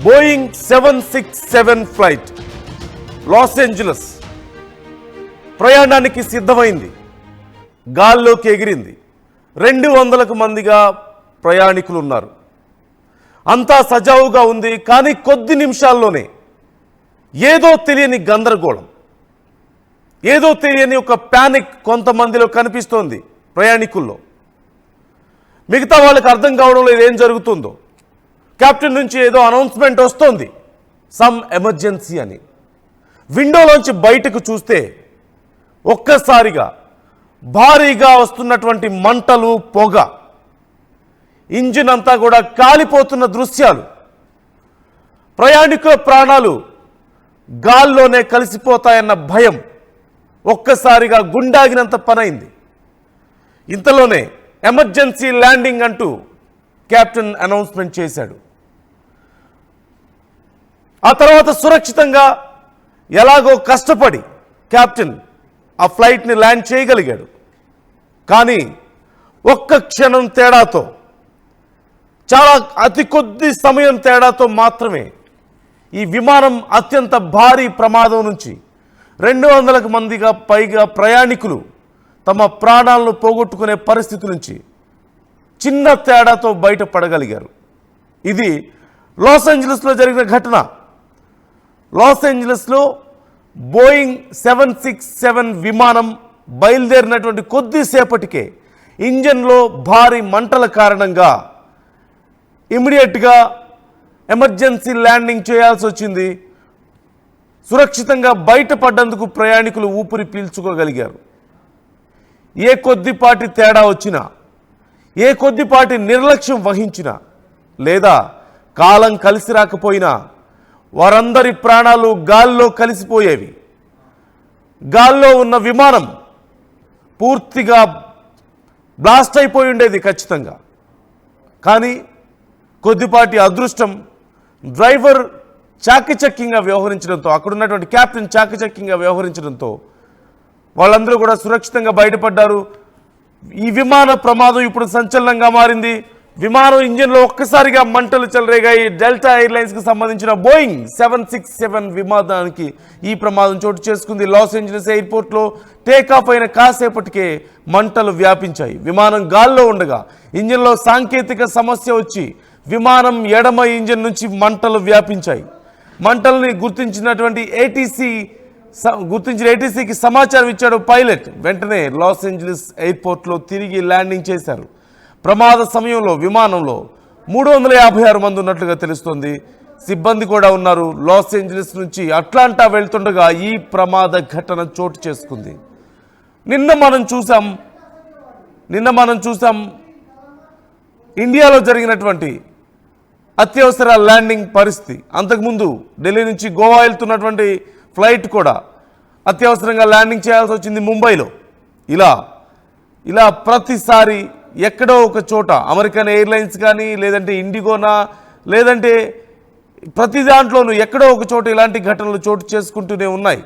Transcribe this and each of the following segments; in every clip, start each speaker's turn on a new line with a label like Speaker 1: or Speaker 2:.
Speaker 1: Boeing 767 flight Los Angeles ప్రయాణానికి సిద్ధమైంది. గాల్లోకి ఎగిరింది. 200కు మందిగా ప్రయాణికులు ఉన్నారు. అంతా సజావుగా ఉంది. కానీ కొద్ది నిమిషాల్లోనే ఏదో తెలియని గందరగోళం, ఏదో తెలియని ఒక ప్యానిక్ కొంతమందిలో కనిపిస్తోంది ప్రయాణికుల్లో. మిగతా వాళ్ళకి అర్థం కావడం లేదు ఏం జరుగుతుందో. కెప్టెన్ నుంచి ఏదో అనౌన్స్మెంట్ వస్తోంది, సమ్ ఎమర్జెన్సీ అని. విండోలోంచి బయటకు చూస్తే ఒక్కసారిగా భారీగా వస్తున్నటువంటి మంటలు, పొగ, ఇంజిన్ అంతా కూడా కాలిపోతున్న దృశ్యాలు. ప్రయాణికుల ప్రాణాలు గాల్లోనే కలిసిపోతాయన్న భయం ఒక్కసారిగా గుండాగినంత పనైంది. ఇంతలోనే ఎమర్జెన్సీ ల్యాండింగ్ అంటూ కెప్టెన్ అనౌన్స్మెంట్ చేశాడు. ఆ తర్వాత సురక్షితంగా ఎలాగో కష్టపడి కెప్టెన్ ఆ ఫ్లైట్ని ల్యాండ్ చేయగలిగాడు. కానీ ఒక్క క్షణం తేడాతో, చాలా అతి కొద్ది సమయం తేడాతో మాత్రమే ఈ విమానం అత్యంత భారీ ప్రమాదం నుంచి 200కు మందిగా పైగా ప్రయాణికులు తమ ప్రాణాలను పోగొట్టుకునే పరిస్థితి నుంచి చిన్న తేడాతో బయటపడగలిగారు. ఇది లాస్ ఏంజలస్లో జరిగిన ఘటన. లాస్ ఏంజలస్లో బోయింగ్ 767 విమానం బయలుదేరినటువంటి కొద్దిసేపటికే ఇంజన్లో భారీ మంటల కారణంగా ఇమ్మీడియట్గా ఎమర్జెన్సీ ల్యాండింగ్ చేయాల్సి వచ్చింది. సురక్షితంగా బయటపడ్డందుకు ప్రయాణికులు ఊపిరి పీల్చుకోగలిగారు. ఏ కొద్దిపాటి తేడా వచ్చినా, ఏ కొద్దిపాటి నిర్లక్ష్యం వహించినా, లేదా కాలం కలిసి రాకపోయినా వారందరి ప్రాణాలు గాల్లో కలిసిపోయేవి. గాల్లో ఉన్న విమానం పూర్తిగా బ్లాస్ట్ అయిపోయి ఉండేది ఖచ్చితంగా. కానీ కొద్దిపాటి అదృష్టం, డ్రైవర్ చాకచక్యంగా వ్యవహరించడంతో, అక్కడున్నటువంటి కెప్టెన్ చాకచక్యంగా వ్యవహరించడంతో వాళ్ళందరూ కూడా సురక్షితంగా బయటపడ్డారు. ఈ విమాన ప్రమాదం ఇప్పుడు సంచలనంగా మారింది. విమానం ఇంజిన్లో ఒక్కసారిగా మంటలు చెలరేగాయి. డెల్టా ఎయిర్లైన్స్కి సంబంధించిన బోయింగ్ 767 విమానానికి ఈ ప్రమాదం చోటు చేసుకుంది. లాస్ ఏంజలస్ ఎయిర్పోర్ట్లో టేకాఫ్ అయిన కాసేపటికే మంటలు వ్యాపించాయి. విమానం గాల్లో ఉండగా ఇంజిన్లో సాంకేతిక సమస్య వచ్చి విమానం ఎడమ ఇంజిన్ నుంచి మంటలు వ్యాపించాయి. మంటల్ని గుర్తించిన ఏటీసీకి సమాచారం ఇచ్చాడు పైలట్. వెంటనే లాస్ ఏంజలస్ ఎయిర్పోర్ట్లో తిరిగి ల్యాండింగ్ చేశారు. ప్రమాద సమయంలో విమానంలో 356 మంది ఉన్నట్లుగా తెలుస్తోంది. సిబ్బంది కూడా ఉన్నారు. లాస్ ఏంజలస్ నుంచి అట్లాంటా వెళ్తుండగా ఈ ప్రమాద ఘటన చోటు చేసుకుంది. నిన్న మనం చూసాం ఇండియాలో జరిగినటువంటి అత్యవసర ల్యాండింగ్ పరిస్థితి. అంతకుముందు ఢిల్లీ నుంచి గోవా వెళ్తున్నటువంటి ఫ్లైట్ కూడా అత్యవసరంగా ల్యాండింగ్ చేయాల్సి వచ్చింది ముంబైలో. ఇలా ప్రతిసారి ఎక్కడో ఒక చోట అమెరికన్ ఎయిర్లైన్స్ కానీ, లేదంటే ఇండిగోనా, లేదంటే ప్రతి దాంట్లోనూ ఎక్కడో ఒక చోట ఇలాంటి ఘటనలు చోటు చేసుకుంటూనే ఉన్నాయి.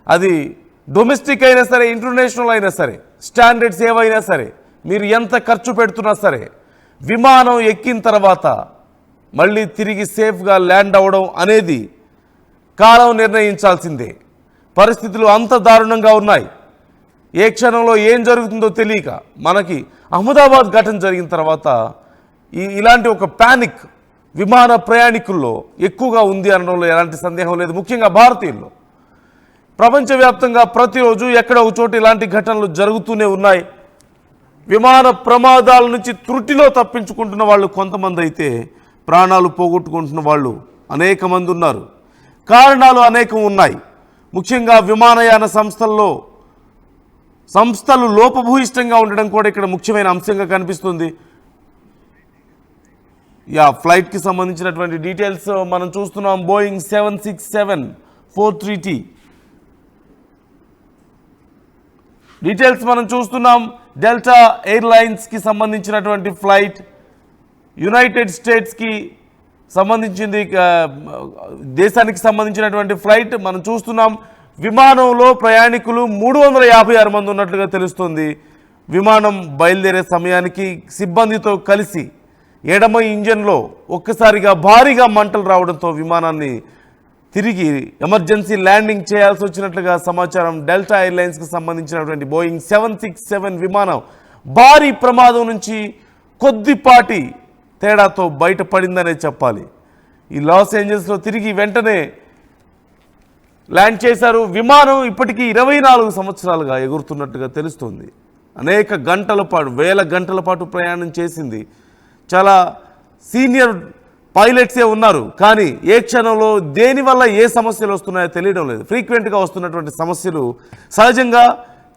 Speaker 1: అది డొమెస్టిక్ అయినా సరే, ఇంటర్నేషనల్ అయినా సరే, స్టాండర్డ్స్ ఏవైనా సరే, మీరు ఎంత ఖర్చు పెడుతున్నా సరే, విమానం ఎక్కిన తర్వాత మళ్ళీ తిరిగి సేఫ్గా ల్యాండ్ అవ్వడం అనేది కాలం నిర్ణయించాల్సిందే. పరిస్థితులు అంత దారుణంగా ఉన్నాయి. ఏ క్షణంలో ఏం జరుగుతుందో తెలియక మనకి అహ్మదాబాద్ ఘటన జరిగిన తర్వాత ఇలాంటి ఒక ప్యానిక్ విమాన ప్రయాణికుల్లో ఎక్కువగా ఉంది అనడంలో ఎలాంటి సందేహం లేదు. ముఖ్యంగా భారతీయుల్లో ప్రపంచవ్యాప్తంగా ప్రతిరోజు ఎక్కడ ఒక చోట ఇలాంటి ఘటనలు జరుగుతూనే ఉన్నాయి. విమాన ప్రమాదాల నుంచి త్రుటిలో తప్పించుకుంటున్న వాళ్ళు కొంతమంది అయితే ప్రాణాలు పోగొట్టుకుంటున్న వాళ్ళు అనేక మంది ఉన్నారు. కారణాలు అనేకం ఉన్నాయి. ముఖ్యంగా విమానయాన సంస్థలు లోపభూయిష్టంగా ఉండడం కూడా ఇక్కడ ముఖ్యమైన అంశంగా కనిపిస్తుంది. ఫ్లైట్కి సంబంధించినటువంటి డీటెయిల్స్ మనం చూస్తున్నాం. బోయింగ్ 767-43T డీటెయిల్స్ మనం చూస్తున్నాం. డెల్టా ఎయిర్లైన్స్కి సంబంధించినటువంటి ఫ్లైట్, యునైటెడ్ స్టేట్స్కి సంబంధించింది, దేశానికి సంబంధించినటువంటి ఫ్లైట్ మనం చూస్తున్నాం. విమానంలో ప్రయాణికులు 356 మంది ఉన్నట్లుగా తెలుస్తుంది. విమానం బయలుదేరే సమయానికి సిబ్బందితో కలిసి ఎడమ ఇంజన్లో ఒక్కసారిగా భారీగా మంటలు రావడంతో విమానాన్ని తిరిగి ఎమర్జెన్సీ ల్యాండింగ్ చేయాల్సి వచ్చినట్లుగా సమాచారం. డెల్టా ఎయిర్లైన్స్కి సంబంధించినటువంటి బోయింగ్ 767 విమానం భారీ ప్రమాదం నుంచి కొద్దిపాటి తేడాతో బయటపడిందనే చెప్పాలి. ఈ లాస్ ఏంజల్స్లో తిరిగి వెంటనే ల్యాండ్ చేశారు. విమానం ఇప్పటికీ 24 సంవత్సరాలుగా ఎగురుతున్నట్టుగా తెలుస్తుంది. అనేక గంటల పాటు, వేల గంటల పాటు ప్రయాణం చేసింది. చాలా సీనియర్ పైలట్సే ఉన్నారు, కానీ ఏ క్షణంలో దేనివల్ల ఏ సమస్యలు వస్తున్నాయో తెలియడం లేదు. ఫ్రీక్వెంట్గా వస్తున్నటువంటి సమస్యలు సహజంగా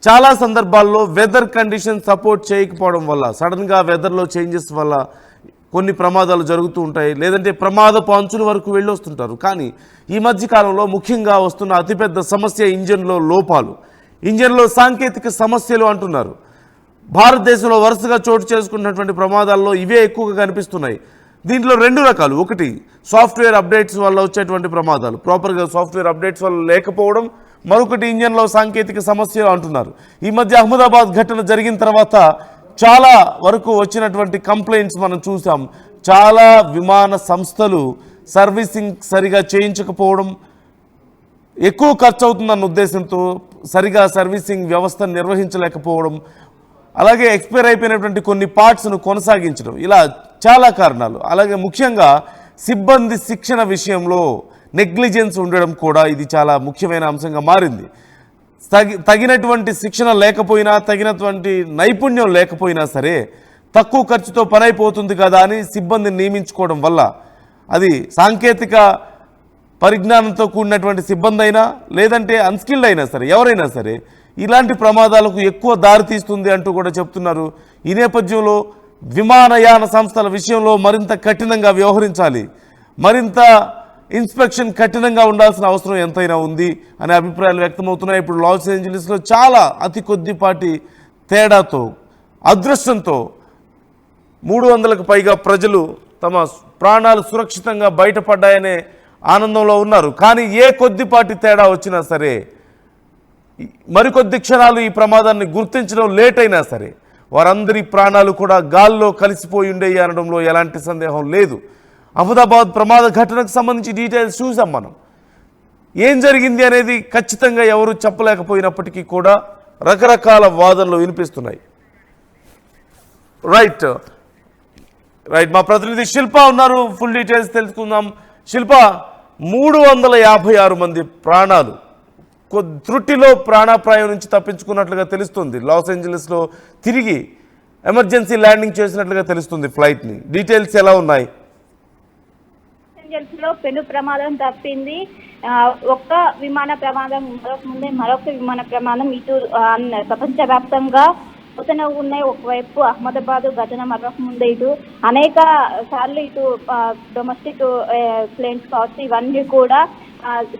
Speaker 1: చాలా సందర్భాల్లో వెదర్ కండిషన్ సపోర్ట్ చేయకపోవడం వల్ల, సడన్గా వెదర్లో చేంజెస్ వల్ల కొన్ని ప్రమాదాలు జరుగుతూ ఉంటాయి, లేదంటే ప్రమాదపు అంచుల వరకు వెళ్ళి వస్తుంటారు. కానీ ఈ మధ్యకాలంలో ముఖ్యంగా వస్తున్న అతిపెద్ద సమస్య ఇంజన్లో లోపాలు, ఇంజన్లో సాంకేతిక సమస్యలు అంటున్నారు. భారతదేశంలో వరుసగా చోటు చేసుకున్నటువంటి ప్రమాదాల్లో ఇవే ఎక్కువగా కనిపిస్తున్నాయి. దీంట్లో రెండు రకాలు. ఒకటి సాఫ్ట్వేర్ అప్డేట్స్ వల్ల వచ్చేటువంటి ప్రమాదాలు, ప్రాపర్గా సాఫ్ట్వేర్ అప్డేట్స్ వల్ల లేకపోవడం. మరొకటి ఇంజన్లో సాంకేతిక సమస్యలు అంటున్నారు. ఈ మధ్య అహ్మదాబాద్ ఘటన జరిగిన తర్వాత చాలా వరకు వచ్చినటువంటి కంప్లైంట్స్ మనం చూసాం. చాలా విమాన సంస్థలు సర్వీసింగ్ సరిగా చేయించకపోవడం, ఎక్కువ ఖర్చు అవుతుందన్న ఉద్దేశంతో సరిగా సర్వీసింగ్ వ్యవస్థను నిర్వహించలేకపోవడం, అలాగే ఎక్స్పైర్ అయిపోయినటువంటి కొన్ని పార్ట్స్ను కొనసాగించడం, ఇలా చాలా కారణాలు. అలాగే ముఖ్యంగా సిబ్బంది శిక్షణ విషయంలో నెగ్లిజెన్స్ ఉండడం కూడా ఇది చాలా ముఖ్యమైన అంశంగా మారింది. తగినటువంటి శిక్షణ లేకపోయినా, తగినటువంటి నైపుణ్యం లేకపోయినా సరే తక్కువ ఖర్చుతో పని అయిపోతుంది కదా అని సిబ్బందిని నియమించుకోవడం వల్ల, అది సాంకేతిక పరిజ్ఞానంతో కూడినటువంటి సిబ్బంది అయినా లేదంటే అన్స్కిల్డ్ అయినా సరే ఎవరైనా సరే ఇలాంటి ప్రమాదాలకు ఎక్కువ దారితీస్తుంది అంటూ కూడా చెప్తున్నారు. ఈ నేపథ్యంలో విమానయాన సంస్థల విషయంలో మరింత కఠినంగా వ్యవహరించాలి, మరింత ఇన్స్పెక్షన్ కఠినంగా ఉండాల్సిన అవసరం ఎంతైనా ఉంది అనే అభిప్రాయాలు వ్యక్తమవుతున్నాయి. ఇప్పుడు లాస్ ఏంజలీస్లో చాలా అతి కొద్దిపాటి తేడాతో, అదృష్టంతో 300కు పైగా ప్రజలు తమ ప్రాణాలు సురక్షితంగా బయటపడ్డాయనే ఆనందంలో ఉన్నారు. కానీ ఏ కొద్దిపాటి తేడా వచ్చినా సరే, మరికొద్ది క్షణాలు ఈ ప్రమాదాన్ని గుర్తించడం లేట్ అయినా సరే వారందరి ప్రాణాలు కూడా గాల్లో కలిసిపోయి ఉండేవి అనడంలో ఎలాంటి సందేహం లేదు. అహ్మదాబాద్ ప్రమాద ఘటనకు సంబంధించి డీటెయిల్స్ చూసాం మనం. ఏం జరిగింది అనేది ఖచ్చితంగా ఎవరు చెప్పలేకపోయినప్పటికీ కూడా రకరకాల వాదనలు వినిపిస్తున్నాయి. రైట్, మా ప్రతినిధి శిల్ప ఉన్నారు, ఫుల్ డీటెయిల్స్ తెలుసుకుందాం. శిల్ప, 356 మంది ప్రాణాలు త్రుటిలో ప్రాణాపాయం నుంచి తప్పించుకున్నట్లుగా తెలుస్తుంది. లాస్ ఏంజలీస్లో తిరిగి ఎమర్జెన్సీ ల్యాండింగ్ చేసినట్లుగా తెలుస్తుంది ఫ్లైట్ని. డీటెయిల్స్ ఎలా ఉన్నాయి?
Speaker 2: లో పెను ప్రమాదం తప్పింది. ఒక్క విమాన ప్రమాదం ముందే మరొక విమాన ప్రమాదం ఇటు ప్రపంచవ్యాప్తంగా అవుతూనే ఉన్నాయి. ఒకవైపు అహ్మదాబాద్ ఘటన మరొక ముందే ఇటు అనేక సార్లు ఇటు డొమెస్టిక్ ప్లేన్స్ కావచ్చు, ఇవన్నీ కూడా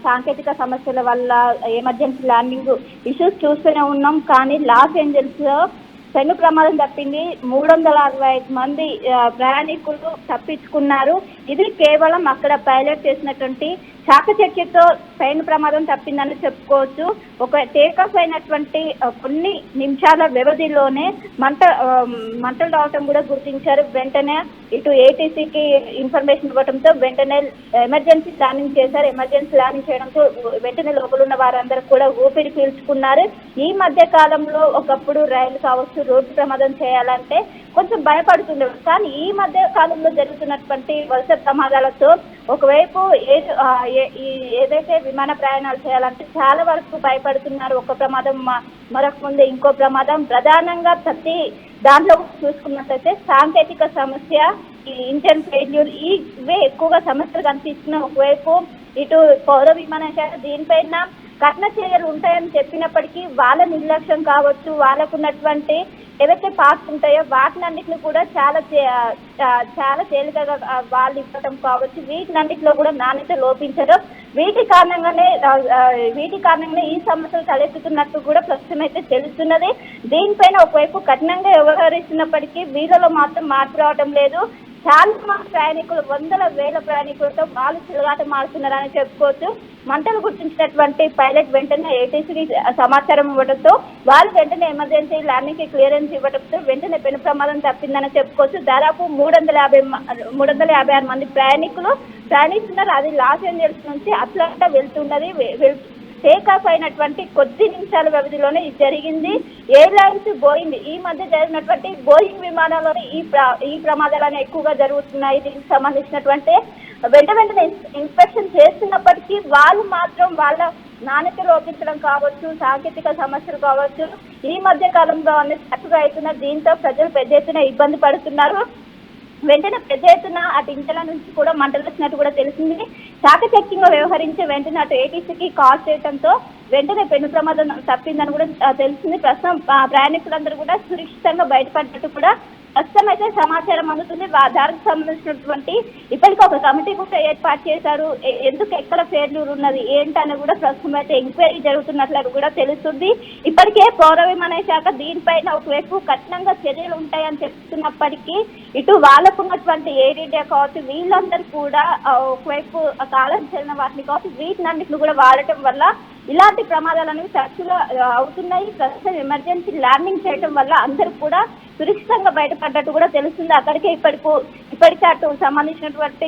Speaker 2: సాంకేతిక సమస్యల వల్ల ఎమర్జెన్సీ ల్యాండింగ్ ఇష్యూస్ చూస్తూనే ఉన్నాం. కానీ లాస్ ఏంజల్స్ లో పెను ప్రమాదం తప్పింది. 365 మంది ప్రయాణికులు తప్పించుకున్నారు. ఇది కేవలం అక్కడ పైలట్ చేసినటువంటి చాకచక్యంతో పెను ప్రమాదం తప్పిందని చెప్పుకోవచ్చు. ఒక టేకాఫ్ అయినటువంటి కొన్ని నిమిషాల వ్యవధిలోనే మంటలు రావటం కూడా గుర్తించారు. వెంటనే ఇటు ఏటీసీకి ఇన్ఫర్మేషన్ ఇవ్వడంతో వెంటనే ఎమర్జెన్సీ ల్యాండింగ్ చేశారు. ఎమర్జెన్సీ ల్యాండింగ్ చేయడంతో వెంటనే లోపల ఉన్న వారందరూ కూడా ఊపిరి పీల్చుకున్నారు. ఈ మధ్య కాలంలో ఒకప్పుడు రైలు కావచ్చు, రోడ్డు ప్రమాదం చేయాలంటే కొంచెం భయపడుతుండే, కానీ ఈ మధ్య కాలంలో జరుగుతున్నటువంటి వరుస ప్రమాదాలతో ఒకవైపు ఏదైతే విమాన ప్రయాణాలు చేయాలంటే చాలా వరకు భయపడుతున్నారు. ఒక ప్రమాదం మరొక ముందు ఇంకో ప్రమాదం. ప్రధానంగా ప్రతి దాంట్లో చూసుకున్నట్లయితే సాంకేతిక సమస్య, ఈ ఇంజన్ ఫెయిల్యూర్, ఇవే ఎక్కువగా సమస్యలు కనిపిస్తున్నాయి. ఒకవైపు ఇటు పౌర విమానశాఖ దీనిపైన కఠిన చర్యలు ఉంటాయని చెప్పినప్పటికీ వాళ్ళ నిర్లక్ష్యం కావచ్చు, వాళ్ళకున్నటువంటి ఏవైతే పార్ట్స్ ఉంటాయో వాటినన్నింటిని కూడా చాలా తేలికగా వాళ్ళు ఇవ్వటం కావచ్చు, వీటినన్నింటిలో కూడా నాణ్యత లోపించడం, వీటి కారణంగానే ఈ సమస్యలు తలెత్తుతున్నట్టు కూడా ప్రస్తుతం అయితే తెలుస్తున్నది. దీనిపైన ఒకవైపు కఠినంగా వ్యవహరిస్తున్నప్పటికీ వీళ్ళలో మాత్రం మార్పు రావడం లేదు. చాలా మంది ప్రయాణికులు, వందల వేల ప్రయాణికులతో వాళ్ళు చెలగాటం ఆడుతున్నారని చెప్పుకోవచ్చు. మంటలు గుర్తించినటువంటి పైలట్ వెంటనే ఏటీసీకి సమాచారం ఇవ్వడంతో వాళ్ళు వెంటనే ఎమర్జెన్సీ ల్యాండింగ్ కి క్లియరెన్స్ ఇవ్వడంతో వెంటనే పెను ప్రమాదం తప్పిందని చెప్పుకోవచ్చు. దాదాపు 356 మంది ప్రయాణికులు ప్రయాణిస్తున్నారు. అది లాస్ ఏంజల్స్ నుంచి అట్లాంటా వెళ్తున్నది. టేక్ ఆఫ్ అయినటువంటి కొద్ది నిమిషాల వ్యవధిలోనే ఇది జరిగింది. ఎయిర్లైన్స్ బోయింగ్ ఈ మధ్య జరిగినటువంటి బోయింగ్ విమానంలోనే ఈ ప్రమాదాలను ఎక్కువగా జరుగుతున్నాయి. దీనికి సంబంధించినటువంటి వెంటనే ఇన్స్పెక్షన్ చేస్తున్నప్పటికీ వాళ్ళు మాత్రం వాళ్ళ నాణ్యత లోపించడం కావచ్చు, సాంకేతిక సమస్యలు కావచ్చు, ఈ మధ్య కాలంలో అన్ని చక్కగా అవుతున్నారు. దీంతో ప్రజలు పెద్ద ఎత్తున ఇబ్బంది పడుతున్నారు. వెంటనే పెద్ద ఎత్తున అటు ఇంజల నుంచి కూడా మంటలు వచ్చినట్టు కూడా తెలిసింది. చాకచక్యంగా వ్యవహరించి వెంటనే అటు ఏటీసీకి కాల్ చేయడంతో వెంటనే పెను ప్రమాదం తప్పిందని కూడా తెలిసింది. ప్రస్తుతం ప్రయాణికులందరూ కూడా సురక్షితంగా బయటపడ్డట్టు కూడా ప్రస్తుతం అయితే సమాచారం అందుతుంది. దానికి సంబంధించినటువంటి ఇప్పటికీ ఒక కమిటీ కూడా ఏర్పాటు చేశారు. ఎందుకు ఎక్కడ ఫెయిల్యూర్ ఉన్నది ఏంటని కూడా ప్రస్తుతం అయితే ఎంక్వైరీ జరుగుతున్నట్లు కూడా తెలుస్తుంది. ఇప్పటికే పౌర విమానయాన శాఖ దీనిపైన ఒకవైపు కఠినంగా చర్యలు ఉంటాయని చెప్తున్నప్పటికీ ఇటు వాళ్ళకు ఉన్నటువంటి ఎయిర్ ఇండియా కావచ్చు, వీళ్ళందరూ కూడా ఒకవైపు కాలం చెల్లిన వాటిని కావచ్చు, వీటినన్నింటిని కూడా వాడటం వల్ల ఇలాంటి ప్రమాదాలు అనేవి తరచుగా అవుతున్నాయి. ప్రస్తుతం ఎమర్జెన్సీ ల్యాండింగ్ చేయడం వల్ల అందరూ కూడా సురక్షితంగా బయటపడ్డట్టు కూడా తెలుస్తుంది. అక్కడికే ఇప్పటికే అటు సంబంధించినటువంటి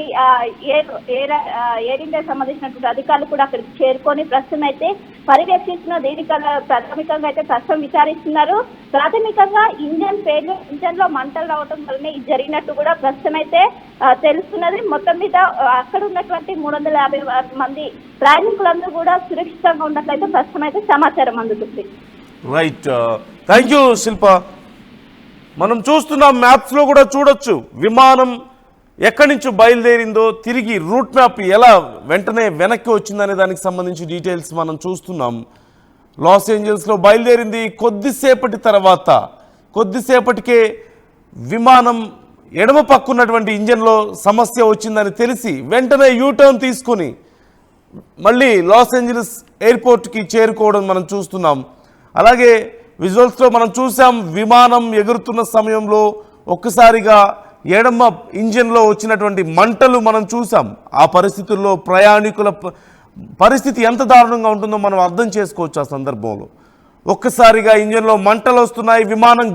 Speaker 2: ఎయిర్ ఇండియా సంబంధించినటువంటి అధికారులు కూడా అక్కడికి చేరుకొని ప్రస్తుతం అయితే పర్యవేక్షిస్తున్న దీనికి ప్రాథమికంగా అయితే ప్రస్తుతం విచారిస్తున్నారు. ప్రాథమికంగా ఇంజన్ లో మంటలు రావడం వల్లనే ఇది జరిగినట్టు కూడా ప్రస్తుతం అయితే తెలుస్తున్నది. మొత్తం మీద అక్కడ ఉన్నటువంటి 350 మంది ప్రయాణికులందరూ కూడా సురక్షితంగా ఉన్నట్లయితే ప్రస్తుతం అయితే సమాచారం అందుతుంది.
Speaker 1: రైట్, థ్యాంక్ యూ శిల్ప. మనం చూస్తున్నాం, మ్యాప్స్లో కూడా చూడొచ్చు విమానం ఎక్కడి నుంచి బయలుదేరిందో, తిరిగి రూట్ మ్యాప్ ఎలా వెంటనే వెనక్కి వచ్చిందనే దానికి సంబంధించి డీటెయిల్స్ మనం చూస్తున్నాం. లాస్ ఏంజల్స్లో బయలుదేరింది. కొద్దిసేపటికే విమానం ఎడమ పక్కున్నటువంటి ఇంజన్లో సమస్య వచ్చిందని తెలిసి వెంటనే యూటర్న్ తీసుకుని మళ్ళీ లాస్ ఏంజలస్ ఎయిర్పోర్ట్కి చేరుకోవడం మనం చూస్తున్నాం. అలాగే విజువల్స్లో మనం చూసాం, విమానం ఎగురుతున్న సమయంలో ఒక్కసారిగా ఎడమ ఇంజన్లో వచ్చినటువంటి మంటలు మనం చూసాం. ఆ పరిస్థితుల్లో ప్రయాణికుల పరిస్థితి ఎంత దారుణంగా ఉంటుందో మనం అర్థం చేసుకోవచ్చు. ఆ సందర్భంలో ఒక్కసారిగా ఇంజన్లో మంటలు వస్తున్నాయి, విమానం